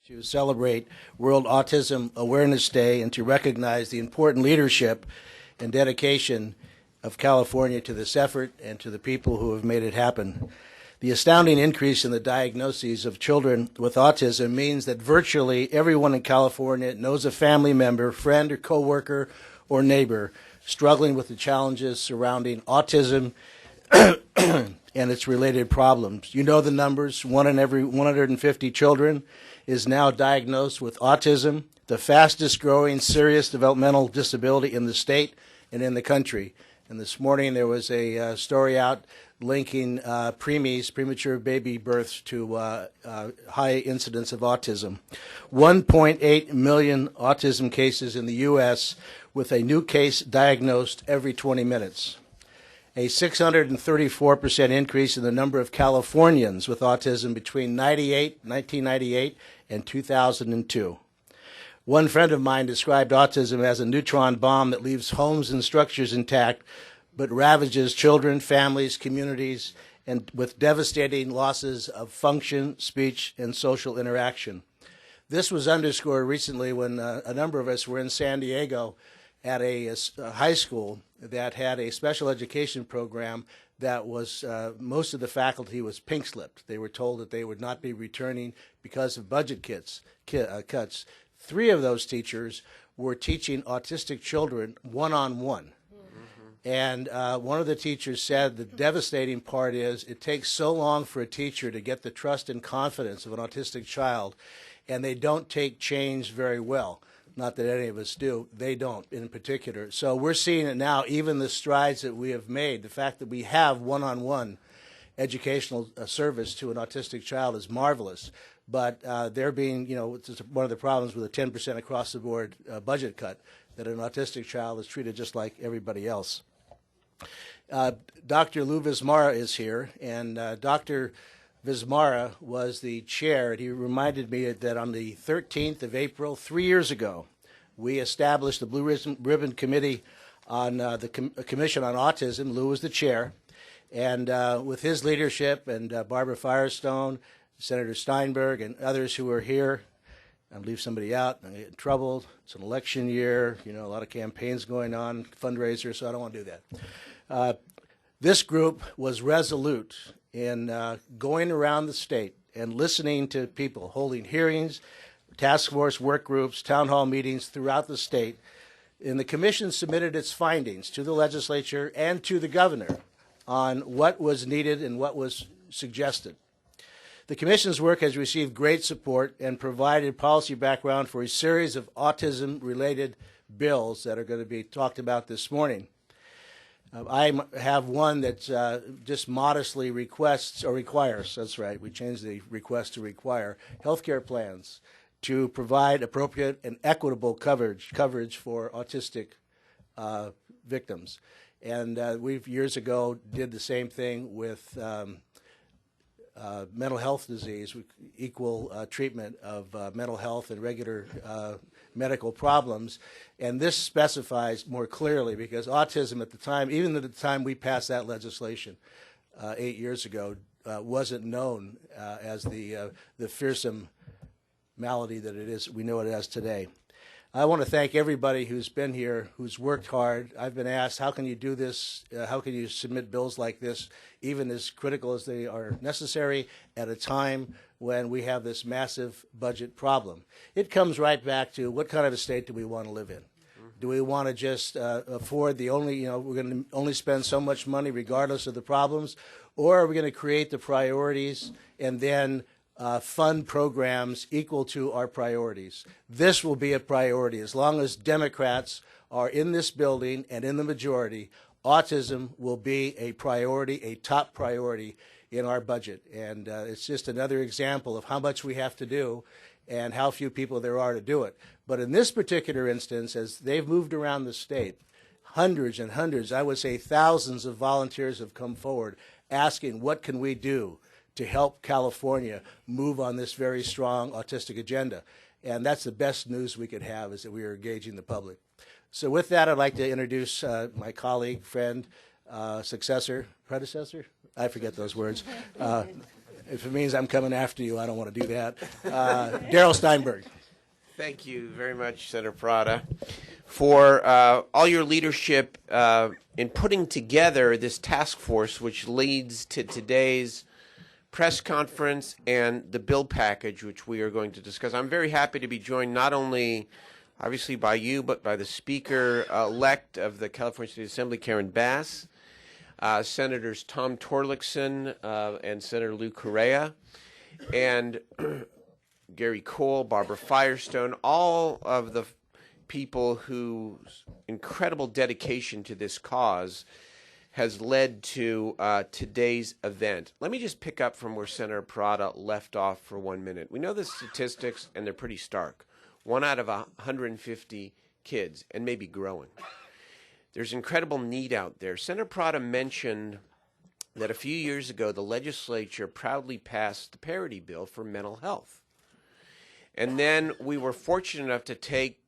to celebrate World Autism Awareness Day and to recognize the important leadership and dedication of California to this effort and to the people who have made it happen. The astounding increase in the diagnoses of children with autism means that virtually everyone in California knows a family member, friend, or coworker or neighbor struggling with the challenges surrounding autism and its related problems. You know the numbers. 1 in every 150 children is now diagnosed with autism, the fastest growing serious developmental disability in the state and in the country. And this morning there was a story out linking preemies, premature baby births, to high incidence of autism. 1.8 million autism cases in the U.S., with a new case diagnosed every 20 minutes. A 634% increase in the number of Californians with autism between 1998 and 2002. One friend of mine described autism as a neutron bomb that leaves homes and structures intact, but ravages children, families, communities, and with devastating losses of function, speech, and social interaction. This was underscored recently when a number of us were in San Diego at a high school that had a special education program that was, most of the faculty was pink-slipped. They were told that they would not be returning because of budget cuts. 3 of those teachers were teaching autistic children one-on-one. And one of the teachers said the devastating part is it takes so long for a teacher to get the trust and confidence of an autistic child, and they don't take change very well. Not that any of us do. They don't in particular. So we're seeing it now, even the strides that we have made, the fact that we have one-on-one educational service to an autistic child is marvelous. But they're being, it's one of the problems with a 10% across the board budget cut, that an autistic child is treated just like everybody else. Dr. Lou Vismara is here, and Dr. Vismara was the chair, and he reminded me that on the 13th of April, 3 years ago, we established the Blue Ribbon Committee on the Commission on Autism. Lou was the chair, and with his leadership and Barbara Firestone, Senator Steinberg, and others who are here, I'll leave somebody out, I'm going to get in trouble. It's an election year, a lot of campaigns going on, fundraisers, so I don't want to do that. This group was resolute in going around the state and listening to people, holding hearings, task force work groups, town hall meetings throughout the state. And the commission submitted its findings to the legislature and to the governor on what was needed and what was suggested. The commission's work has received great support and provided policy background for a series of autism-related bills that are going to be talked about this morning. I have one that just modestly requests, or requires, that's right, we changed the request to require, healthcare plans to provide appropriate and equitable coverage for autistic victims. And we years ago did the same thing with mental health disease, equal treatment of mental health and regular medical problems. And this specifies more clearly, because autism at the time, even at the time we passed that legislation 8 years ago, wasn't known as the fearsome malady that it is, we know it as today. I want to thank everybody who's been here, who's worked hard. I've been asked, how can you do this? How can you submit bills like this, even as critical as they are necessary, at a time when we have this massive budget problem? It comes right back to what kind of a state do we want to live in? Do we want to just afford the only, we're going to only spend so much money regardless of the problems? Or are we going to create the priorities and then fund programs equal to our priorities? This will be a priority. As long as Democrats are in this building and in the majority, autism will be a priority, a top priority in our budget. And it's just another example of how much we have to do and how few people there are to do it. But in this particular instance, as they've moved around the state, hundreds and hundreds, I would say thousands of volunteers have come forward asking, what can we do to help California move on this very strong autistic agenda? And that's the best news we could have, is that we are engaging the public. So with that, I'd like to introduce my colleague, friend, successor, predecessor? I forget those words. If it means I'm coming after you, I don't want to do that. Darrell Steinberg. Thank you very much, Senator Prada, for all your leadership in putting together this task force, which leads to today's press conference and the bill package, which we are going to discuss. I'm very happy to be joined not only, obviously, by you, but by the Speaker-elect of the California State Assembly, Karen Bass, Senators Tom Torlakson and Senator Lou Correa, and Gary Cole, Barbara Firestone, all of the people whose incredible dedication to this cause has led to today's event. Let me just pick up from where Senator Prada left off for 1 minute. We know the statistics, and they're pretty stark. 1 out of 150 kids, and maybe growing. There's incredible need out there. Senator Prada mentioned that a few years ago, the legislature proudly passed the parity bill for mental health. And then we were fortunate enough to take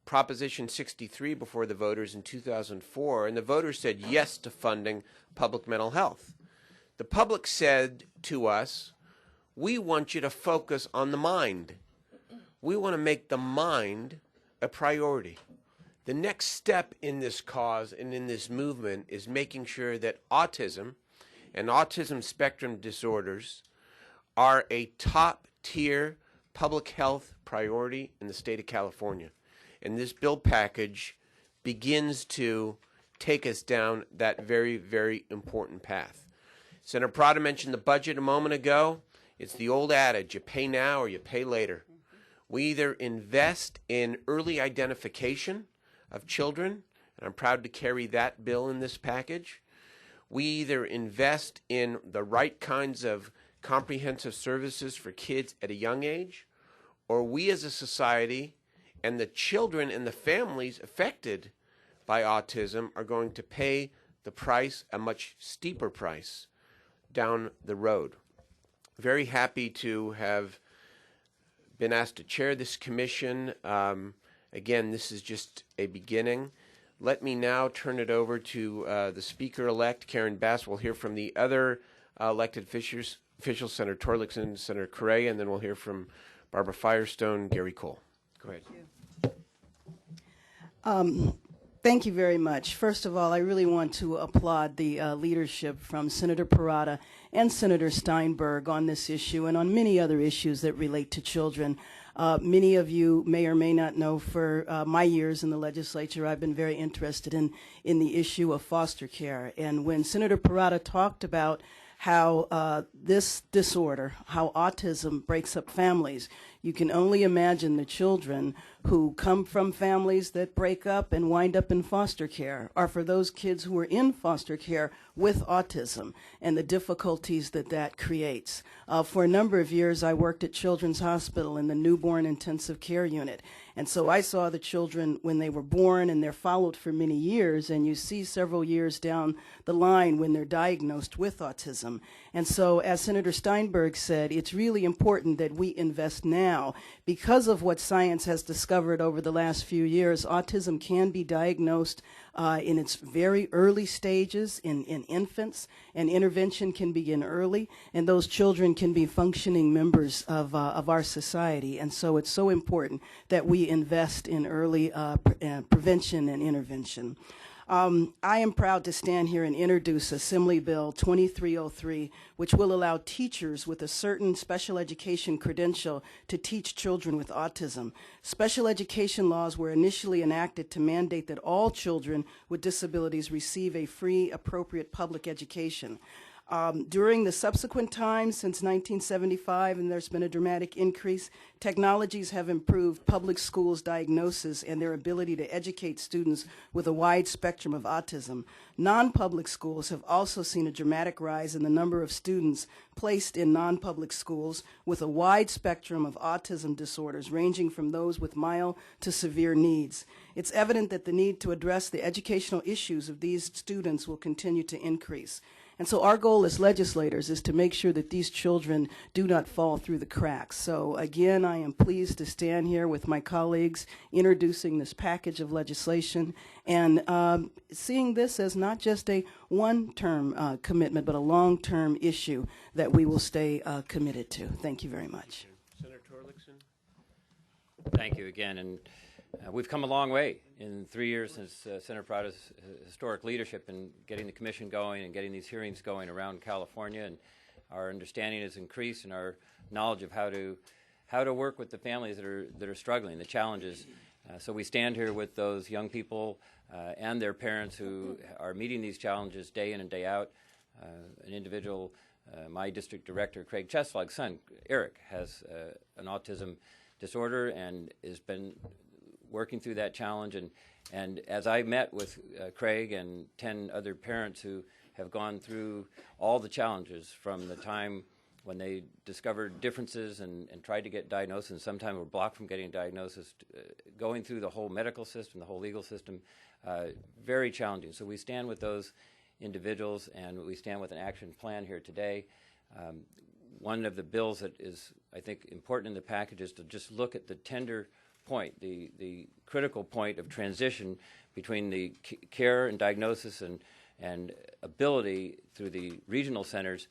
Proposition 63 before the voters in 2004, and the voters said yes to funding public mental health. The public said to us, we want you to focus on the mind. We want to make the mind a priority. The next step in this cause and in this movement is making sure that autism and autism spectrum disorders are a top-tier public health priority in the state of California. And this bill package begins to take us down that very, very important path. Senator Prada mentioned the budget a moment ago. It's the old adage, you pay now or you pay later. We either invest in early identification of children, and I'm proud to carry that bill in this package. We either invest in the right kinds of comprehensive services for kids at a young age, or we as a society and the children and the families affected by autism are going to pay the price, a much steeper price, down the road. Very happy to have been asked to chair this commission. Again, this is just a beginning. Let me now turn it over to the Speaker-elect, Karen Bass. We'll hear from the other elected officials, Senator Torlakson, Senator Correa, and then we'll hear from Barbara Firestone, Gary Cole. Go ahead. Thank you very much. First of all, I really want to applaud the leadership from Senator Parada and Senator Steinberg on this issue and on many other issues that relate to children. Many of you may or may not know, for my years in the legislature, I've been very interested in the issue of foster care. And when Senator Parada talked about how this disorder, how autism breaks up families, you can only imagine the children who come from families that break up and wind up in foster care, or for those kids who are in foster care with autism and the difficulties that that creates. For a number of years, I worked at Children's Hospital in the newborn intensive care unit. And so I saw the children when they were born, and they're followed for many years, and you see several years down the line when they're diagnosed with autism. And so, as Senator Steinberg said, it's really important that we invest now. Because of what science has discovered over the last few years, autism can be diagnosed in its very early stages in infants, and intervention can begin early, and those children can be functioning members of our society. And so it's so important that we invest in early prevention and intervention. I am proud to stand here and introduce Assembly Bill 2303, which will allow teachers with a certain special education credential to teach children with autism. Special education laws were initially enacted to mandate that all children with disabilities receive a free, appropriate public education. During the subsequent times since 1975, and there's been a dramatic increase, technologies have improved public schools' diagnosis and their ability to educate students with a wide spectrum of autism. Non-public schools have also seen a dramatic rise in the number of students placed in non-public schools with a wide spectrum of autism disorders, ranging from those with mild to severe needs. It's evident that the need to address the educational issues of these students will continue to increase. And so our goal as legislators is to make sure that these children do not fall through the cracks. So again, I am pleased to stand here with my colleagues introducing this package of legislation and seeing this as not just a one-term commitment, but a long-term issue that we will stay committed to. Thank you very much. Senator Torlakson. Thank you again. And we've come a long way in 3 years since Senator Prada's historic leadership in getting the commission going and getting these hearings going around California. And our understanding has increased and our knowledge of how to work with the families that are struggling, the challenges. So we stand here with those young people and their parents who are meeting these challenges day in and day out. An individual, my district director, Craig Cheslog's son, Eric, has an autism disorder and has been working through that challenge. And as I met with Craig and 10 other parents who have gone through all the challenges from the time when they discovered differences and tried to get diagnosis, and sometimes were blocked from getting diagnosis, going through the whole medical system, the whole legal system, very challenging. So we stand with those individuals, and we stand with an action plan here today. One of the bills that is, I think, important in the package is to just look at the tender point, the critical point of transition between the care and diagnosis and ability through the regional centers,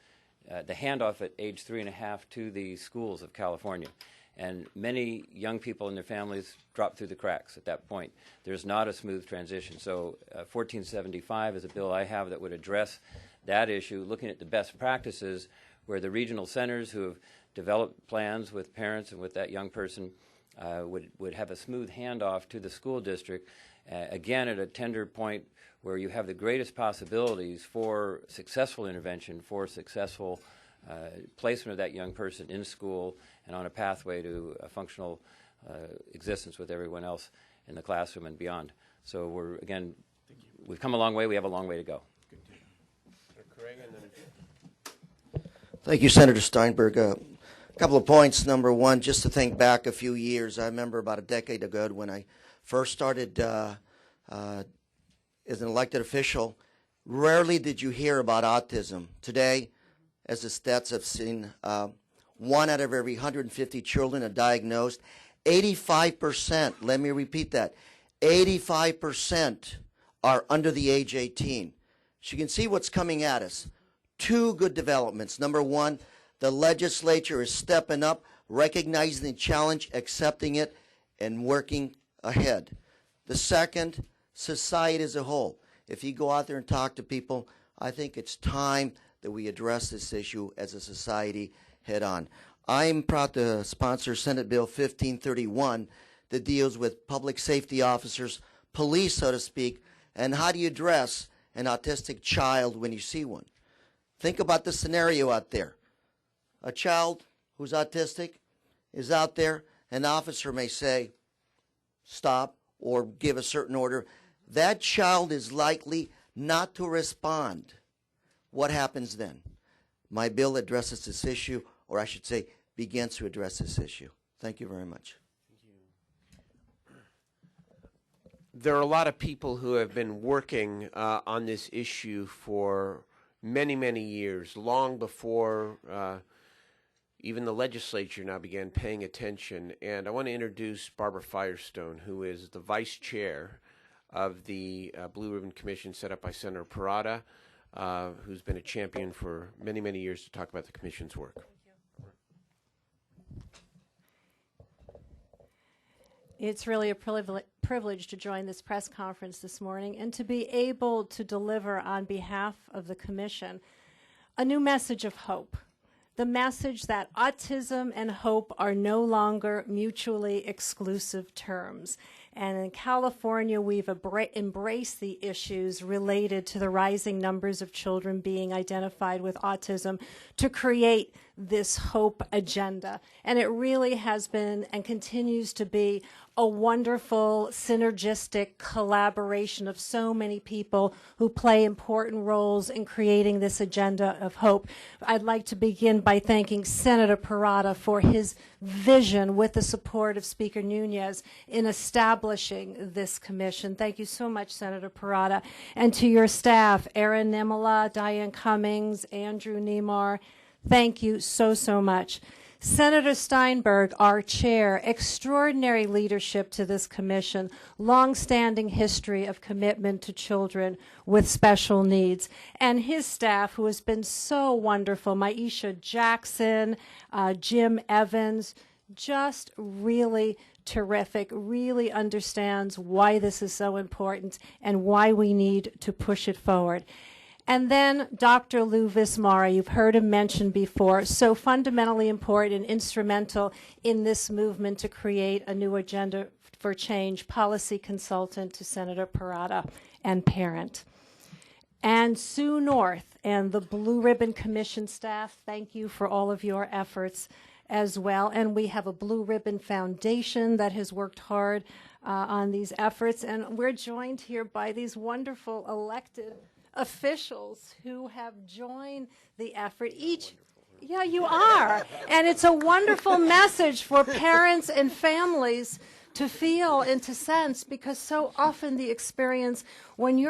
the handoff at age 3.5 to the schools of California. And many young people and their families drop through the cracks at that point. There's not a smooth transition. So 1475 is a bill I have that would address that issue, looking at the best practices where the regional centers who have developed plans with parents and with that young person would have a smooth handoff to the school district, again at a tender point where you have the greatest possibilities for successful intervention, for successful placement of that young person in school and on a pathway to a functional existence with everyone else in the classroom and beyond. So we've come a long way. We have a long way to go. Craig, and then Thank you, Senator Steinberg. A couple of points. Number one, just to think back a few years, I remember about a decade ago when I first started as an elected official, rarely did you hear about autism. Today, as the stats have seen, 1 out of every 150 children are diagnosed. 85%, let me repeat that, 85% are under the age 18. So you can see what's coming at us. Two good developments. Number one, the legislature is stepping up, recognizing the challenge, accepting it, and working ahead. The second, society as a whole. If you go out there and talk to people, I think it's time that we address this issue as a society head on. I'm proud to sponsor Senate Bill 1531 that deals with public safety officers, police, so to speak, and how do you address an autistic child when you see one. Think about the scenario out there. A child who's autistic is out there, an officer may say, stop, or give a certain order. That child is likely not to respond. What happens then? My bill addresses this issue, or I should say, begins to address this issue. Thank you very much. there are a lot of people who have been working on this issue for many, many years, long before even the legislature now began paying attention. And I want to introduce Barbara Firestone, who is the vice chair of the Blue Ribbon Commission set up by Senator Parada, who's been a champion for many, many years to talk about the commission's work. It's really a privilege to join this press conference this morning and to be able to deliver on behalf of the Commission a new message of hope. The message that autism and hope are no longer mutually exclusive terms. And in California, we've embraced the issues related to the rising numbers of children being identified with autism to create this hope agenda. And it really has been and continues to be a wonderful synergistic collaboration of so many people who play important roles in creating this agenda of hope. I'd like to begin by thanking Senator Parada for his vision with the support of Speaker Nunez in establishing this commission. Thank you so much, Senator Parada. And to your staff, Erin Nimala, Diane Cummings, Andrew Nemar, thank you so, so much. Senator Steinberg, our chair, extraordinary leadership to this commission, long-standing history of commitment to children with special needs, and his staff, who has been so wonderful, Maisha Jackson, Jim Evans, just really terrific, really understands why this is so important and why we need to push it forward. And then Dr. Lou Vismara, you've heard him mentioned before, so fundamentally important and instrumental in this movement to create a new agenda for change, policy consultant to Senator Parada and parent. And Sue North and the Blue Ribbon Commission staff, thank you for all of your efforts as well. And we have a Blue Ribbon Foundation that has worked hard on these efforts. And we're joined here by these wonderful elected officials who have joined the effort. Yeah, you are. And it's a wonderful message for parents and families to feel and to sense, because so often the experience when you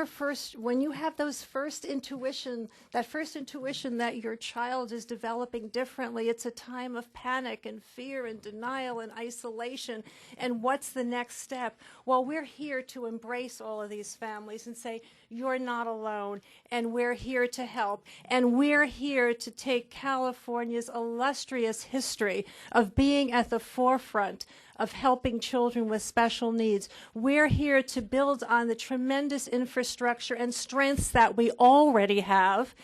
have those first intuition that your child is developing differently, it's a time of panic and fear and denial and isolation. And what's the next step? Well, we're here to embrace all of these families and say, you're not alone, and we're here to help. And we're here to take California's illustrious history of being at the forefront of helping children with special needs. We're here to build on the tremendous infrastructure and strengths that we already have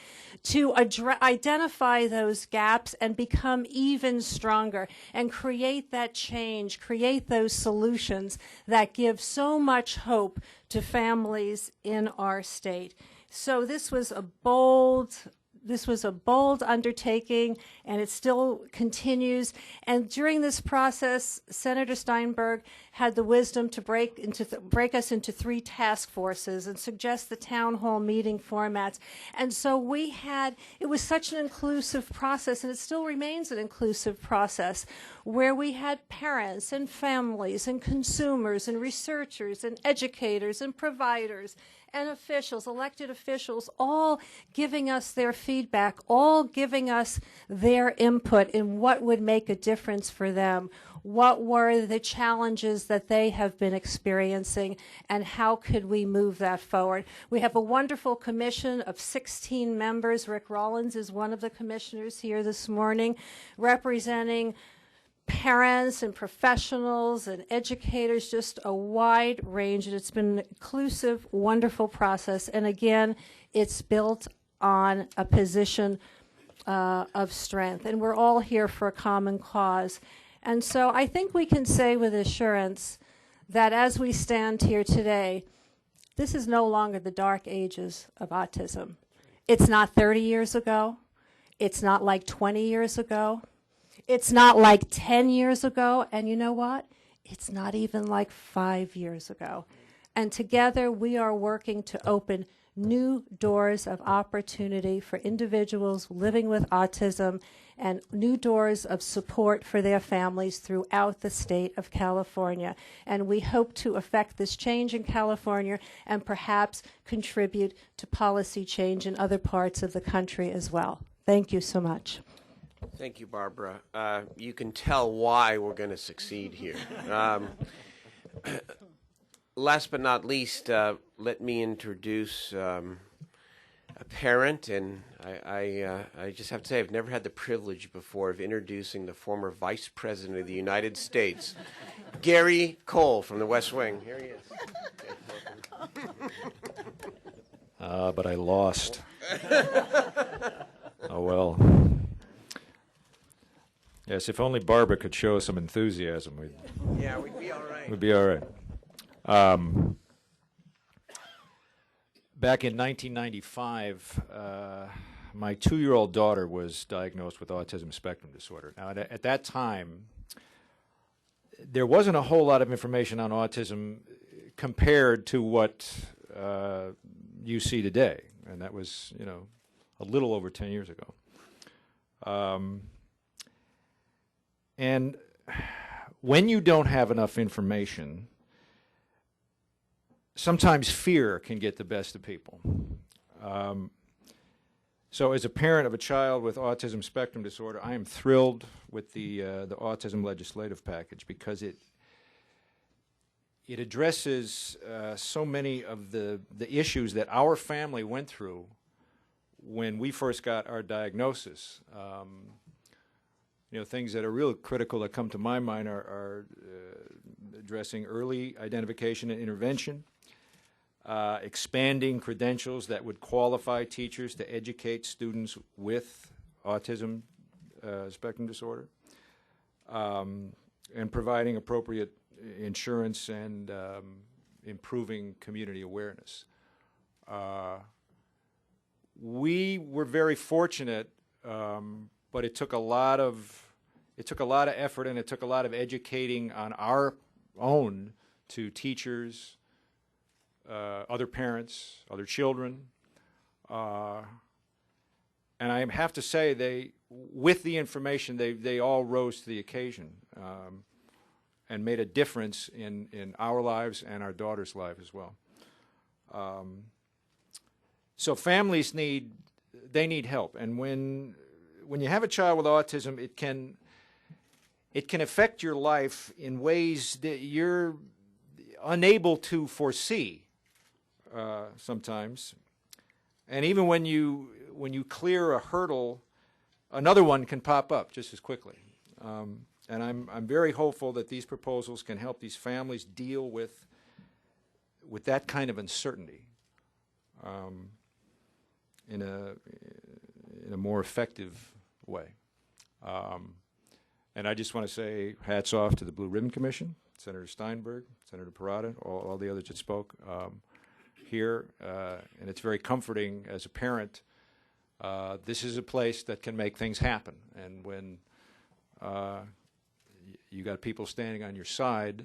to identify those gaps and become even stronger and create that change, create those solutions that give so much hope to families in our state. So this was a bold undertaking, and it still continues. And during this process, Senator Steinberg had the wisdom to break us into 3 task forces and suggest the town hall meeting formats. And so it was such an inclusive process, and it still remains an inclusive process, where we had parents and families and consumers and researchers and educators and providers and officials, elected officials, all giving us their feedback, all giving us their input in what would make a difference for them, what were the challenges that they have been experiencing, and how could we move that forward. We have a wonderful commission of 16 members. Rick Rollins is one of the commissioners here this morning, representing parents and professionals and educators, just a wide range, and it's been an inclusive, wonderful process. And again, it's built on a position of strength, and we're all here for a common cause. And so I think we can say with assurance that as we stand here today, this is no longer the dark ages of autism. It's not 30 years ago. It's not like 20 years ago. It's not like 10 years ago, and you know what? It's not even like 5 years ago. And together we are working to open new doors of opportunity for individuals living with autism and new doors of support for their families throughout the state of California. And we hope to effect this change in California and perhaps contribute to policy change in other parts of the country as well. Thank you so much. Thank you, Barbara. You can tell why we're going to succeed here. Last but not least, let me introduce a parent, and I just have to say I've never had the privilege before of introducing the former Vice President of the United States, Gary Cole from the West Wing. Here he is. But I lost. Oh, well. Yes, if only Barbara could show some enthusiasm, we'd be all right. We'd be all right. Back in 1995, my 2-year-old daughter was diagnosed with autism spectrum disorder. Now, at that time, there wasn't a whole lot of information on autism compared to what you see today, and that was, a little over 10 years ago. And when you don't have enough information, sometimes fear can get the best of people. So as a parent of a child with autism spectrum disorder, I am thrilled with the autism legislative package because it addresses so many of the issues that our family went through when we first got our diagnosis. Things that are real critical that come to my mind are addressing early identification and intervention, expanding credentials that would qualify teachers to educate students with autism spectrum disorder, and providing appropriate insurance and improving community awareness. We were very fortunate, but it took a lot of effort, and it took a lot of educating on our own to teachers, other parents, other children, and I have to say with the information, they all rose to the occasion and made a difference in our lives and our daughter's life as well. So families need help, and when you have a child with autism, it can affect your life in ways that you're unable to foresee sometimes. And even when you clear a hurdle, another one can pop up just as quickly. And I'm very hopeful that these proposals can help these families deal with that kind of uncertainty in a more effective way. And I just want to say hats off to the Blue Ribbon Commission, Senator Steinberg, Senator Parada, all the others that spoke here. And it's very comforting as a parent. This is a place that can make things happen. And when you got people standing on your side,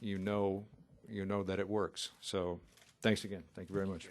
you know that it works. So thanks again. Thank you very much.